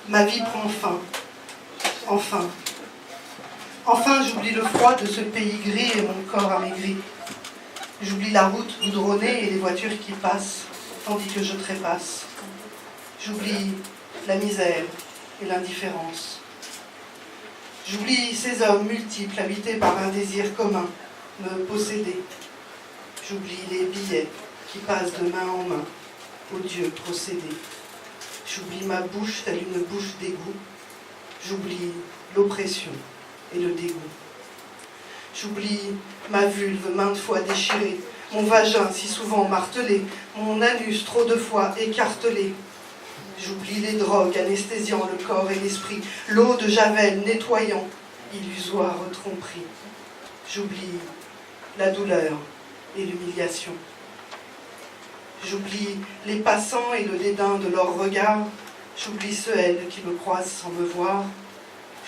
Ma vie prend fin. Enfin. Enfin, j'oublie le froid de ce pays gris et mon corps amaigri. J'oublie la route goudronnée et les voitures qui passent, tandis que je trépasse. J'oublie la misère et l'indifférence. J'oublie ces hommes multiples habités par un désir commun, me posséder. J'oublie les billets qui passent de main en main, au Dieu procédé. J'oublie ma bouche telle une bouche d'égout. J'oublie l'oppression et le dégoût. J'oublie ma vulve maintes fois déchirée, mon vagin si souvent martelé, mon anus trop de fois écartelé. J'oublie les drogues anesthésiant le corps et l'esprit, l'eau de Javel nettoyant, illusoire tromperie. J'oublie la douleur et l'humiliation. J'oublie les passants et le dédain de leur regard. J'oublie ceux, elles, qui me croisent sans me voir.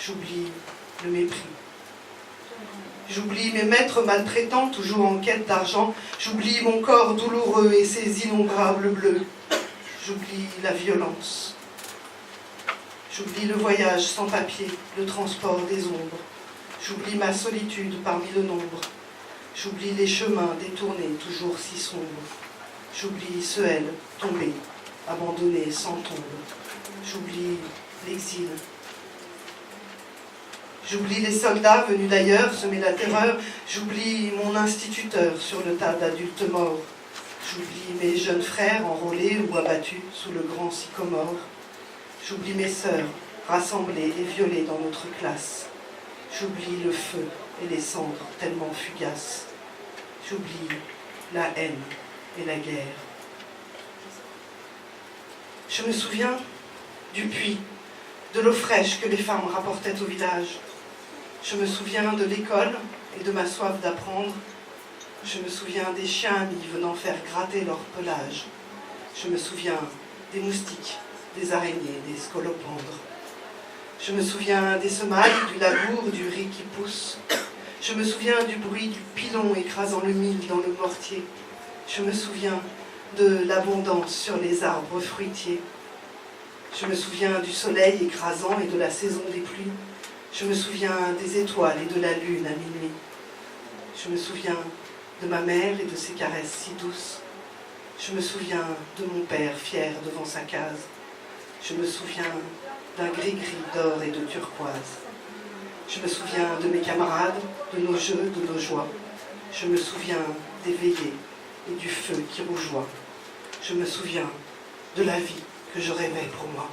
J'oublie le mépris. J'oublie mes maîtres maltraitants, toujours en quête d'argent. J'oublie mon corps douloureux et ses innombrables bleus. J'oublie la violence. J'oublie le voyage sans papier, le transport des ombres. J'oublie ma solitude parmi le nombre. J'oublie les chemins détournés, toujours si sombres. J'oublie ceux, elles, tombés, abandonnés sans tombe. J'oublie l'exil. J'oublie les soldats venus d'ailleurs semer la terreur. J'oublie mon instituteur sur le tas d'adultes morts. J'oublie mes jeunes frères enrôlés ou abattus sous le grand sycomore. J'oublie mes sœurs rassemblées et violées dans notre classe. J'oublie le feu et les cendres tellement fugaces. J'oublie la haine et la guerre. Je me souviens du puits, de l'eau fraîche que les femmes rapportaient au village. Je me souviens de l'école et de ma soif d'apprendre. Je me souviens des chiens amis venant faire gratter leur pelage. Je me souviens des moustiques, des araignées, des scolopendres. Je me souviens des semailles, du labour, du riz qui pousse. Je me souviens du bruit du pilon écrasant le mil dans le mortier. Je me souviens de l'abondance sur les arbres fruitiers. Je me souviens du soleil écrasant et de la saison des pluies. Je me souviens des étoiles et de la lune à minuit. Je me souviens de ma mère et de ses caresses si douces. Je me souviens de mon père fier devant sa case. Je me souviens d'un gris-gris d'or et de turquoise. Je me souviens de mes camarades, de nos jeux, de nos joies. Je me souviens des veillées et du feu qui rougeoie. Je me souviens de la vie que je rêvais pour moi.